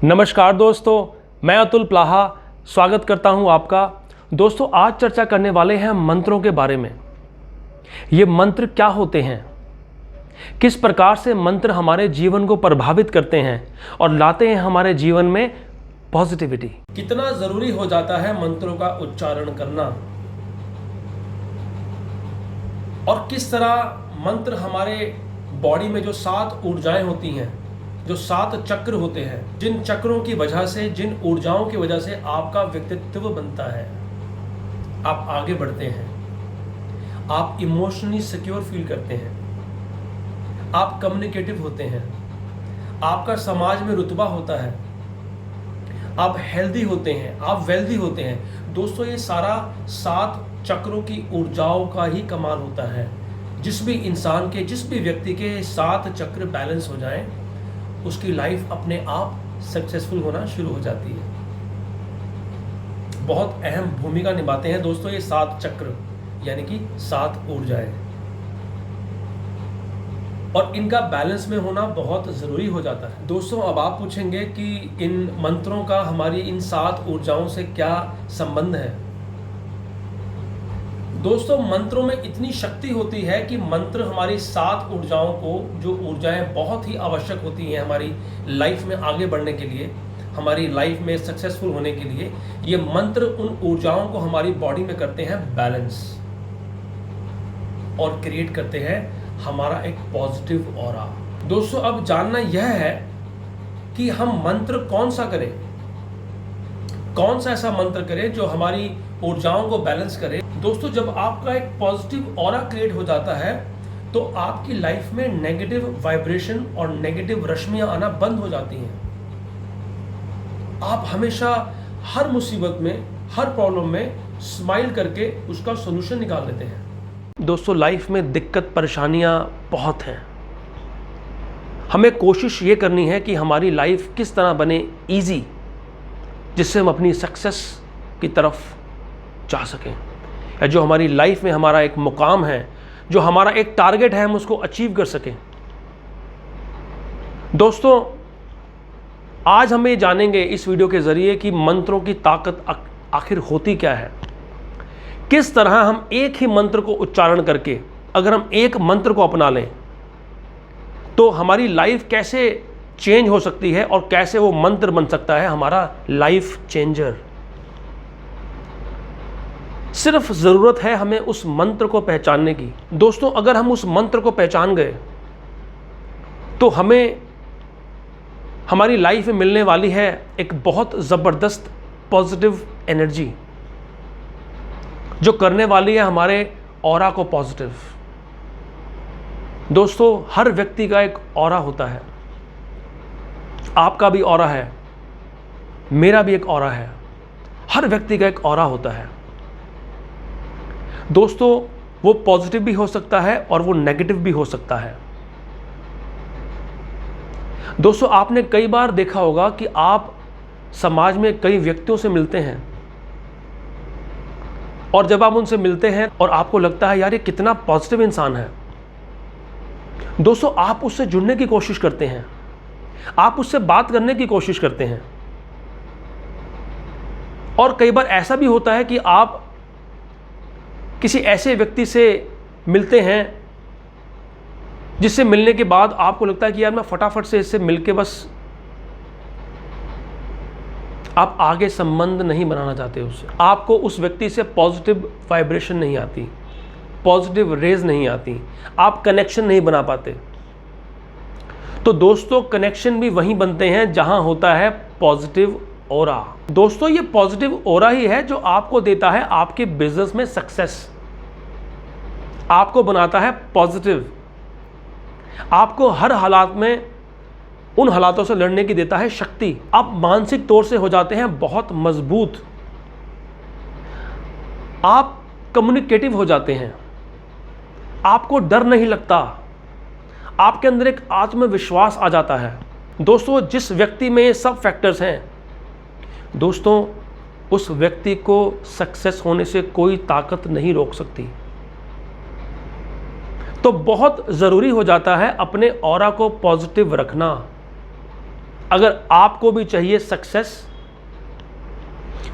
नमस्कार दोस्तों, मैं अतुल प्लाहा स्वागत करता हूं आपका। दोस्तों, आज चर्चा करने वाले हैं मंत्रों के बारे में। ये मंत्र क्या होते हैं, किस प्रकार से मंत्र हमारे जीवन को प्रभावित करते हैं और लाते हैं हमारे जीवन में पॉजिटिविटी। कितना जरूरी हो जाता है मंत्रों का उच्चारण करना और किस तरह मंत्र हमारे बॉडी में जो 7 ऊर्जाएं होती हैं, जो 7 चक्र होते हैं, जिन चक्रों की वजह से, जिन ऊर्जाओं की वजह से आपका व्यक्तित्व बनता है, आप आगे बढ़ते हैं, आप इमोशनली सिक्योर फील करते हैं, आप कम्युनिकेटिव होते हैं, आपका समाज में रुतबा होता है, आप हेल्दी होते हैं, आप वेल्दी होते हैं। दोस्तों, ये सारा 7 चक्रों की ऊर्जाओं का ही कमाल होता है। जिस भी इंसान के, जिस भी व्यक्ति के 7 चक्र बैलेंस हो जाएं, उसकी लाइफ अपने आप सक्सेसफुल होना शुरू हो जाती है। बहुत अहम भूमिका निभाते हैं दोस्तों ये 7 चक्र, यानी कि 7 ऊर्जाएं, और इनका बैलेंस में होना बहुत ज़रूरी हो जाता है। दोस्तों, अब आप पूछेंगे कि इन मंत्रों का हमारी इन 7 ऊर्जाओं से क्या संबंध है। दोस्तों, मंत्रों में इतनी शक्ति होती है कि मंत्र हमारी 7 ऊर्जाओं को, जो ऊर्जाएं बहुत ही आवश्यक होती हैं हमारी लाइफ में आगे बढ़ने के लिए, हमारी लाइफ में सक्सेसफुल होने के लिए, ये मंत्र उन ऊर्जाओं को हमारी बॉडी में करते हैं बैलेंस और क्रिएट करते हैं हमारा एक पॉजिटिव ऑरा। दोस्तों, अब जानना यह है कि हम मंत्र कौन सा करें, कौन सा ऐसा मंत्र करें जो हमारी ऊर्जाओं को बैलेंस करे। दोस्तों, जब आपका एक पॉजिटिव ऑरा क्रिएट हो जाता है तो आपकी लाइफ में नेगेटिव वाइब्रेशन और नेगेटिव रश्मियां आना बंद हो जाती हैं। आप हमेशा हर मुसीबत में, हर प्रॉब्लम में स्माइल करके उसका सॉल्यूशन निकाल लेते हैं। दोस्तों, लाइफ में दिक्कत परेशानियां बहुत हैं। हमें कोशिश ये करनी है कि हमारी लाइफ किस तरह बने ईजी, जिससे हम अपनी सक्सेस की तरफ जा सकें, या जो हमारी लाइफ में हमारा एक मुकाम है, जो हमारा एक टारगेट है, हम उसको अचीव कर सकें। दोस्तों, आज हम ये जानेंगे इस वीडियो के ज़रिए कि मंत्रों की ताकत आखिर होती क्या है। किस तरह हम एक ही मंत्र को उच्चारण करके, अगर हम एक मंत्र को अपना लें तो हमारी लाइफ कैसे चेंज हो सकती है और कैसे वो मंत्र बन सकता है हमारा लाइफ चेंजर। सिर्फ ज़रूरत है हमें उस मंत्र को पहचानने की। दोस्तों, अगर हम उस मंत्र को पहचान गए तो हमें हमारी लाइफ में मिलने वाली है एक बहुत ज़बरदस्त पॉजिटिव एनर्जी, जो करने वाली है हमारे ऑरा को पॉजिटिव। दोस्तों, हर व्यक्ति का एक ऑरा होता है। आपका भी ऑरा है, मेरा भी एक ऑरा है, हर व्यक्ति का एक ऑरा होता है। दोस्तों, वो पॉजिटिव भी हो सकता है और वो नेगेटिव भी हो सकता है। दोस्तों, आपने कई बार देखा होगा कि आप समाज में कई व्यक्तियों से मिलते हैं और जब आप उनसे मिलते हैं और आपको लगता है यार ये कितना पॉजिटिव इंसान है, दोस्तों आप उससे जुड़ने की कोशिश करते हैं, आप उससे बात करने की कोशिश करते हैं। और कई बार ऐसा भी होता है कि आप किसी ऐसे व्यक्ति से मिलते हैं जिससे मिलने के बाद आपको लगता है कि यार मैं फटाफट से इससे मिलके बस, आप आगे संबंध नहीं बनाना चाहते उससे, आपको उस व्यक्ति से पॉजिटिव वाइब्रेशन नहीं आती, पॉजिटिव रेज नहीं आती, आप कनेक्शन नहीं बना पाते। तो दोस्तों, कनेक्शन भी वहीं बनते हैं जहां होता है पॉजिटिव ऑरा। दोस्तों, ये पॉजिटिव ऑरा ही है जो आपको देता है आपके बिजनेस में सक्सेस, आपको बनाता है पॉजिटिव, आपको हर हालात में उन हालातों से लड़ने की देता है शक्ति। आप मानसिक तौर से हो जाते हैं बहुत मजबूत, आप कम्युनिकेटिव हो जाते हैं, आपको डर नहीं लगता, आपके अंदर एक आत्मविश्वास आ जाता है। दोस्तों, जिस व्यक्ति में ये सब फैक्टर्स हैं, दोस्तों उस व्यक्ति को सक्सेस होने से कोई ताकत नहीं रोक सकती। तो बहुत ज़रूरी हो जाता है अपने ऑरा को पॉजिटिव रखना, अगर आपको भी चाहिए सक्सेस,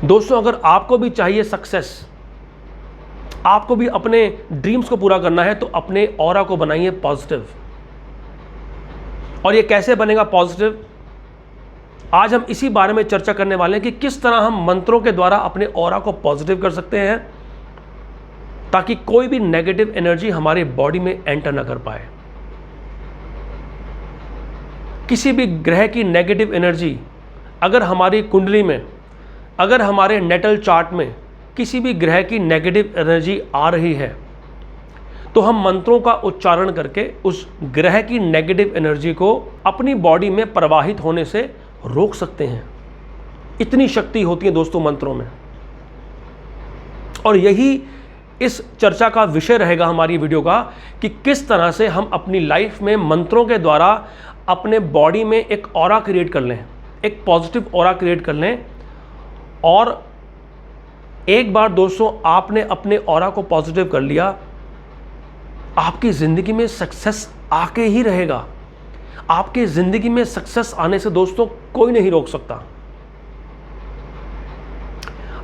दोस्तों अगर आपको भी चाहिए सक्सेस, आपको भी अपने ड्रीम्स को पूरा करना है, तो अपने ऑरा को बनाइए पॉजिटिव। और ये कैसे बनेगा पॉजिटिव, आज हम इसी बारे में चर्चा करने वाले हैं कि किस तरह हम मंत्रों के द्वारा अपने ऑरा को पॉजिटिव कर सकते हैं, ताकि कोई भी नेगेटिव एनर्जी हमारे बॉडी में एंटर ना कर पाए। किसी भी ग्रह की नेगेटिव एनर्जी अगर हमारी कुंडली में, अगर हमारे नेटल चार्ट में किसी भी ग्रह की नेगेटिव एनर्जी आ रही है, तो हम मंत्रों का उच्चारण करके उस ग्रह की नेगेटिव एनर्जी को अपनी बॉडी में प्रवाहित होने से रोक सकते हैं। इतनी शक्ति होती है दोस्तों मंत्रों में। और यही इस चर्चा का विषय रहेगा हमारी वीडियो का, कि किस तरह से हम अपनी लाइफ में मंत्रों के द्वारा अपने बॉडी में एक ऑरा क्रिएट कर लें, एक पॉजिटिव ऑरा क्रिएट कर लें। और एक बार दोस्तों आपने अपने ऑरा को पॉजिटिव कर लिया, आपकी ज़िंदगी में सक्सेस आके ही रहेगा। आपके ज़िंदगी में सक्सेस आने से दोस्तों कोई नहीं रोक सकता।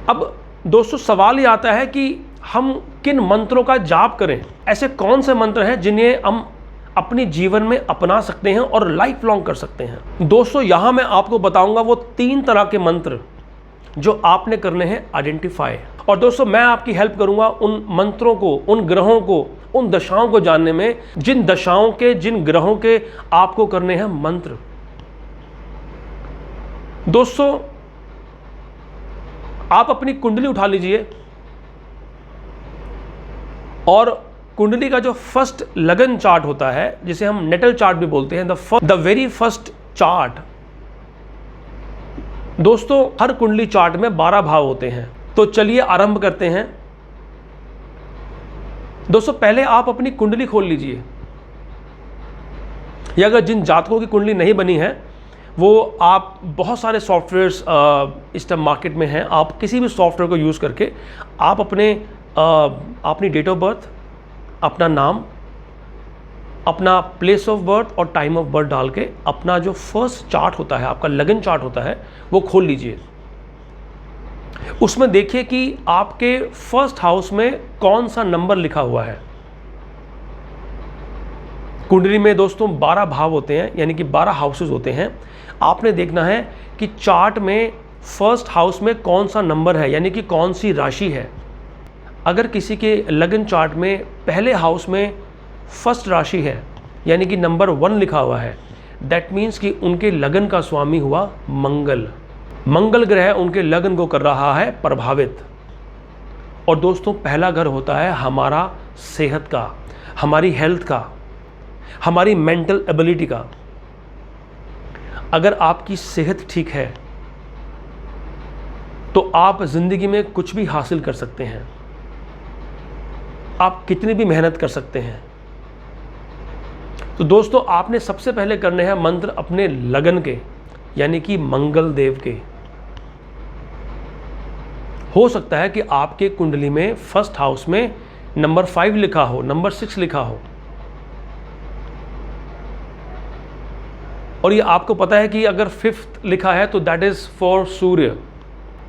अब दोस्तों सवाल ये आता है कि हम किन मंत्रों का जाप करें। ऐसे कौन से मंत्र हैं जिन्हें हम अपने जीवन में अपना सकते हैं और लाइफ लॉन्ग कर सकते हैं। दोस्तों यहाँ मैं आपको बताऊंगा वो 3 तरह के मंत्र जो आपने करने हैं आइडेंटिफाई। और दोस्तों मैं आपकी हेल्प करूंगा उन मंत्रों को, उन ग्रहों को, उन दशाओं को जानने में, जिन दशाओं के, जिन ग्रहों के आपको करने हैं मंत्र। दोस्तों आप अपनी कुंडली उठा लीजिए और कुंडली का जो फर्स्ट लगन चार्ट होता है, जिसे हम नेटल चार्ट भी बोलते हैं, द वेरी फर्स्ट चार्ट। दोस्तों हर कुंडली चार्ट में 12 भाव होते हैं। तो चलिए आरंभ करते हैं। दोस्तों पहले आप अपनी कुंडली खोल लीजिए, या अगर जिन जातकों की कुंडली नहीं बनी है वो आप बहुत सारे सॉफ्टवेयर्स इस टाइम मार्केट में हैं, आप किसी भी सॉफ्टवेयर को यूज़ करके आप अपनी डेट ऑफ बर्थ, अपना नाम, अपना प्लेस ऑफ बर्थ और टाइम ऑफ बर्थ डाल के अपना जो फर्स्ट चार्ट होता है, आपका लगन चार्ट होता है, वो खोल लीजिए। उसमें देखिए कि आपके फर्स्ट हाउस में कौन सा नंबर लिखा हुआ है। कुंडली में दोस्तों 12 भाव होते हैं, यानी कि 12 हाउसेस होते हैं। आपने देखना है कि चार्ट में फर्स्ट हाउस में कौन सा नंबर है, यानी कि कौन सी राशि है। अगर किसी के लगन चार्ट में पहले हाउस में फर्स्ट राशि है, यानी कि नंबर 1 लिखा हुआ है, दैट मीन्स कि उनके लगन का स्वामी हुआ मंगल। मंगल ग्रह उनके लगन को कर रहा है प्रभावित। और दोस्तों पहला घर होता है हमारा सेहत का, हमारी हेल्थ का, हमारी मेंटल एबिलिटी का। अगर आपकी सेहत ठीक है तो आप जिंदगी में कुछ भी हासिल कर सकते हैं, आप कितनी भी मेहनत कर सकते हैं। तो दोस्तों आपने सबसे पहले करने हैं मंत्र अपने लगन के, यानी कि मंगल देव के। हो सकता है कि आपके कुंडली में फर्स्ट हाउस में नंबर 5 लिखा हो, नंबर 6 लिखा हो, और ये आपको पता है कि अगर 5th लिखा है तो दैट इज फॉर सूर्य।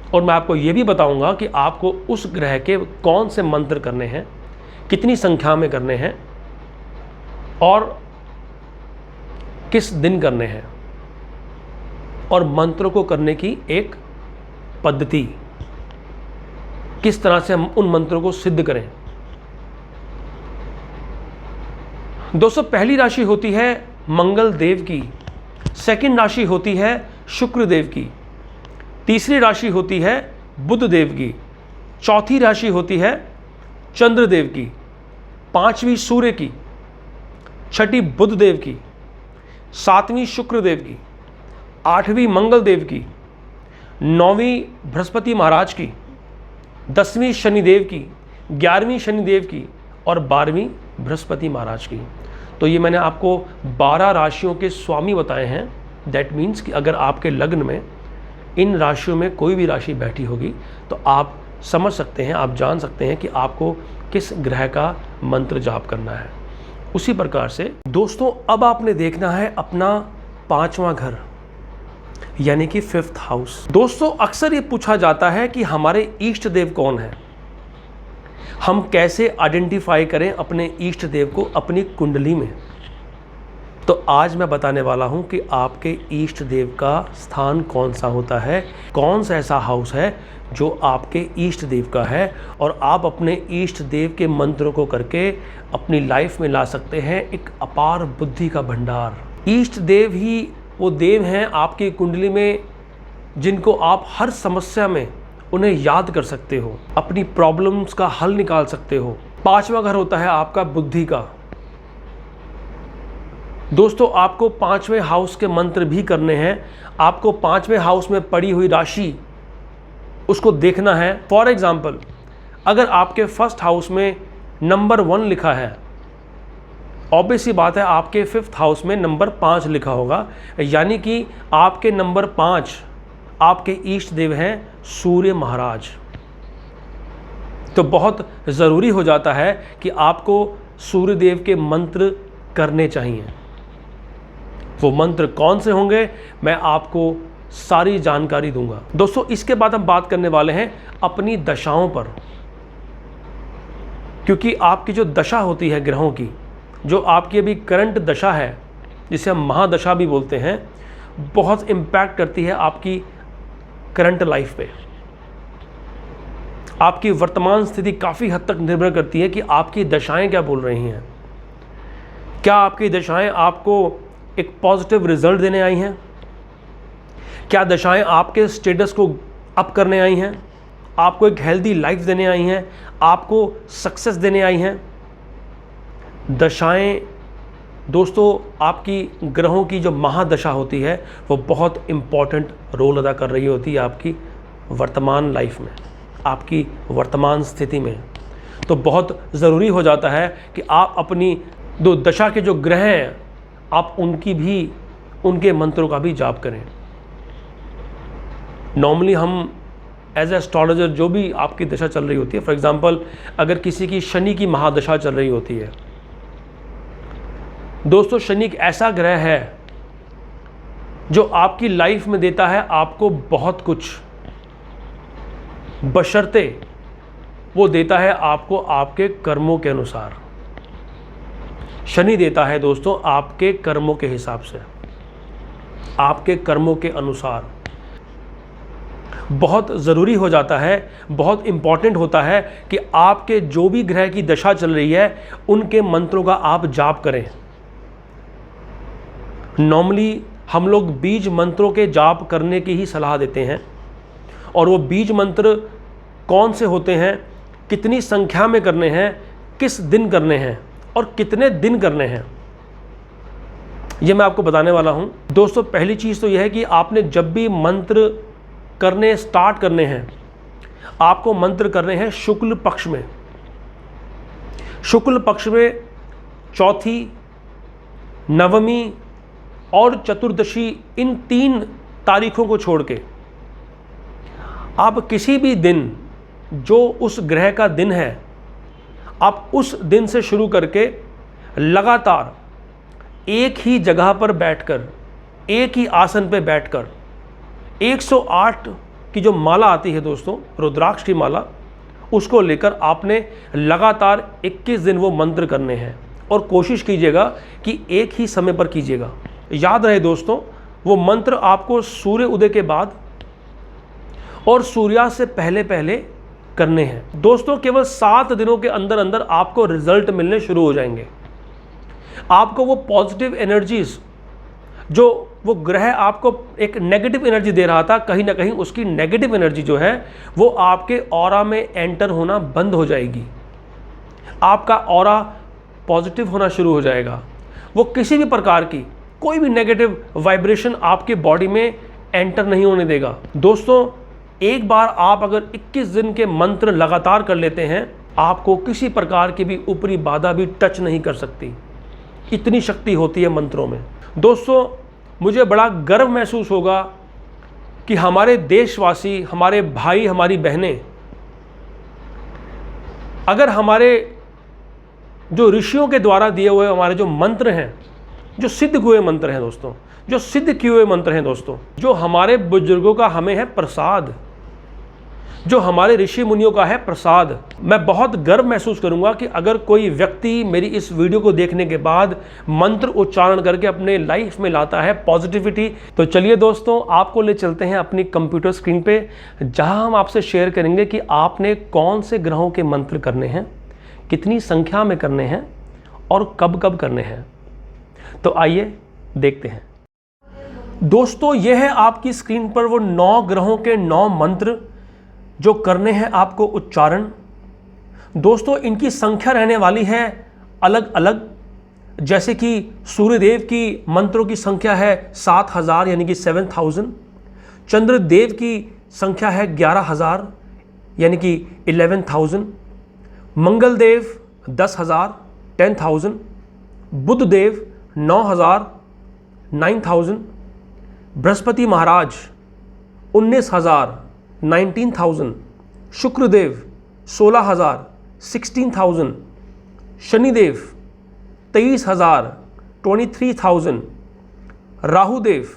और मैं आपको ये भी बताऊंगा कि आपको उस ग्रह के कौन से मंत्र करने हैं, कितनी संख्या में करने हैं और किस दिन करने हैं, और मंत्रों को करने की एक पद्धति, किस तरह से हम उन मंत्रों को सिद्ध करें। दोस्तों पहली राशि होती है मंगल देव की, सेकंड राशि होती है शुक्र देव की, तीसरी राशि होती है बुध देव की, चौथी राशि होती है चंद्र देव की, पांचवी सूर्य की, छठी बुध देव की, सातवीं शुक्र देव की, आठवीं मंगल देव की, नौवीं बृहस्पति महाराज की, 10वीं शनिदेव की, 11वीं शनिदेव की और 12वीं बृहस्पति महाराज की। तो ये मैंने आपको 12 राशियों के स्वामी बताए हैं। दैट मीन्स कि अगर आपके लग्न में इन राशियों में कोई भी राशि बैठी होगी तो आप समझ सकते हैं, आप जान सकते हैं कि आपको किस ग्रह का मंत्र जाप करना है। उसी प्रकार से दोस्तों अब आपने देखना है अपना 5वां घर, यानी कि 5th हाउस। दोस्तों अक्सर ये पूछा जाता है कि हमारे इष्ट देव कौन है, हम कैसे आइडेंटिफाई करें अपने इष्ट देव को अपनी कुंडली में। तो आज मैं बताने वाला हूं कि आपके इष्ट देव का स्थान कौन सा होता है, कौन सा ऐसा हाउस है जो आपके इष्ट देव का है, और आप अपने इष्ट देव के मंत्रों को करके अपनी लाइफ में ला सकते हैं एक अपार बुद्धि का भंडार। इष्ट देव ही वो देव हैं आपकी कुंडली में जिनको आप हर समस्या में उन्हें याद कर सकते हो, अपनी प्रॉब्लम्स का हल निकाल सकते हो। 5वां घर होता है आपका बुद्धि का। दोस्तों आपको 5वें हाउस के मंत्र भी करने हैं। आपको 5वें हाउस में पड़ी हुई राशि उसको देखना है। फॉर एग्जाम्पल, अगर आपके 1st हाउस में नंबर 1 लिखा है, ऑब्वियस सी बात है आपके 5th हाउस में नंबर 5 लिखा होगा, यानी कि आपके नंबर 5 आपके इष्ट देव हैं सूर्य महाराज। तो बहुत ज़रूरी हो जाता है कि आपको सूर्य देव के मंत्र करने चाहिए। वो मंत्र कौन से होंगे मैं आपको सारी जानकारी दूंगा। दोस्तों इसके बाद हम बात करने वाले हैं अपनी दशाओं पर, क्योंकि आपकी जो दशा होती है ग्रहों की, जो आपकी अभी करंट दशा है जिसे हम महादशा भी बोलते हैं, बहुत इम्पैक्ट करती है आपकी करंट लाइफ पे। आपकी वर्तमान स्थिति काफ़ी हद तक निर्भर करती है कि आपकी दशाएं क्या बोल रही हैं। क्या आपकी दशाएं आपको एक पॉजिटिव रिजल्ट देने आई हैं? क्या दशाएं आपके स्टेटस को अप करने आई हैं, आपको एक हेल्दी लाइफ देने आई हैं, आपको सक्सेस देने आई हैं? दशाएं दोस्तों आपकी ग्रहों की जो महादशा होती है वो बहुत इम्पॉर्टेंट रोल अदा कर रही होती है आपकी वर्तमान लाइफ में, आपकी वर्तमान स्थिति में। तो बहुत ज़रूरी हो जाता है कि आप अपनी दो दशा के जो ग्रह हैं आप उनके मंत्रों का भी जाप करें। नॉर्मली हम एज एस्ट्रोलॉजर जो भी आपकी दशा चल रही होती है, फॉर एग्जांपल अगर किसी की शनि की महादशा चल रही होती है, दोस्तों शनि एक ऐसा ग्रह है जो आपकी लाइफ में देता है आपको बहुत कुछ, बशर्ते वो देता है आपको आपके कर्मों के अनुसार। शनि देता है दोस्तों आपके कर्मों के हिसाब से, आपके कर्मों के अनुसार। बहुत ज़रूरी हो जाता है, बहुत इम्पॉर्टेंट होता है कि आपके जो भी ग्रह की दशा चल रही है उनके मंत्रों का आप जाप करें। नॉर्मली हम लोग बीज मंत्रों के जाप करने की ही सलाह देते हैं, और वो बीज मंत्र कौन से होते हैं, कितनी संख्या में करने हैं, किस दिन करने हैं और कितने दिन करने हैं, ये मैं आपको बताने वाला हूं। दोस्तों पहली चीज़ तो यह है कि आपने जब भी मंत्र करने स्टार्ट करने हैं, आपको मंत्र करने हैं शुक्ल पक्ष में। शुक्ल पक्ष में चौथी, नवमी और चतुर्दशी, इन 3 तारीखों को छोड़ के आप किसी भी दिन जो उस ग्रह का दिन है, आप उस दिन से शुरू करके लगातार एक ही जगह पर बैठकर, एक ही आसन पर बैठकर 108 की जो माला आती है दोस्तों, रुद्राक्ष की माला, उसको लेकर आपने लगातार 21 दिन वो मंत्र करने हैं। और कोशिश कीजिएगा कि एक ही समय पर कीजिएगा। याद रहे दोस्तों, वो मंत्र आपको सूर्य उदय के बाद और सूर्यास्त से पहले पहले करने हैं। दोस्तों केवल 7 दिनों के अंदर अंदर आपको रिजल्ट मिलने शुरू हो जाएंगे। आपको वो पॉजिटिव एनर्जीज, जो वो ग्रह आपको एक नेगेटिव एनर्जी दे रहा था, कहीं ना कहीं उसकी नेगेटिव एनर्जी जो है वो आपके ऑरा में एंटर होना बंद हो जाएगी। आपका ऑरा पॉजिटिव होना शुरू हो जाएगा। वो किसी भी प्रकार की कोई भी नेगेटिव वाइब्रेशन आपके बॉडी में एंटर नहीं होने देगा। दोस्तों एक बार आप अगर 21 दिन के मंत्र लगातार कर लेते हैं, आपको किसी प्रकार की भी ऊपरी बाधा भी टच नहीं कर सकती। इतनी शक्ति होती है मंत्रों में। दोस्तों मुझे बड़ा गर्व महसूस होगा कि हमारे देशवासी, हमारे भाई, हमारी बहनें, अगर हमारे जो ऋषियों के द्वारा दिए हुए हमारे जो मंत्र हैं, जो सिद्ध हुए मंत्र हैं दोस्तों, जो सिद्ध किए हुए मंत्र हैं दोस्तों, जो हमारे बुजुर्गों का हमें है प्रसाद, जो हमारे ऋषि मुनियों का है प्रसाद। मैं बहुत गर्व महसूस करूंगा कि अगर कोई व्यक्ति मेरी इस वीडियो को देखने के बाद मंत्र उच्चारण करके अपने लाइफ में लाता है पॉजिटिविटी। तो चलिए दोस्तों, आपको ले चलते हैं अपनी कंप्यूटर स्क्रीन पे, जहां हम आपसे शेयर करेंगे कि आपने कौन से ग्रहों के मंत्र करने हैं, कितनी संख्या में करने हैं और कब कब करने हैं। तो आइए देखते हैं दोस्तों। यह है आपकी स्क्रीन पर वो 9 ग्रहों के 9 मंत्र जो करने हैं आपको उच्चारण। दोस्तों इनकी संख्या रहने वाली है अलग अलग, जैसे कि सूर्यदेव की मंत्रों की संख्या है 7000 यानी कि 7000, चंद्रदेव की संख्या है 11000 यानी कि 11000, मंगलदेव 10000 10000, बुधदेव 9000 9000, बृहस्पति महाराज 19000 19,000, शुक्रदेव 16,000 16,000, शनिदेव 23,000 23,000, राहुदेव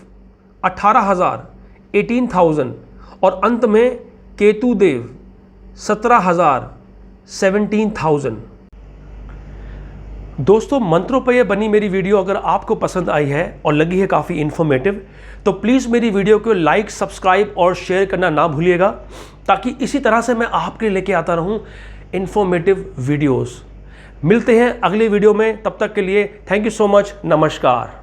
18,000 18,000 और अंत में केतुदेव 17,000 17,000। दोस्तों मंत्रों पर यह बनी मेरी वीडियो अगर आपको पसंद आई है और लगी है काफ़ी इन्फॉर्मेटिव, तो प्लीज़ मेरी वीडियो को लाइक, सब्सक्राइब और शेयर करना ना भूलिएगा, ताकि इसी तरह से मैं आपके लिए लेके आता रहूं इन्फॉर्मेटिव वीडियोस। मिलते हैं अगली वीडियो में, तब तक के लिए थैंक यू सो मच, नमस्कार।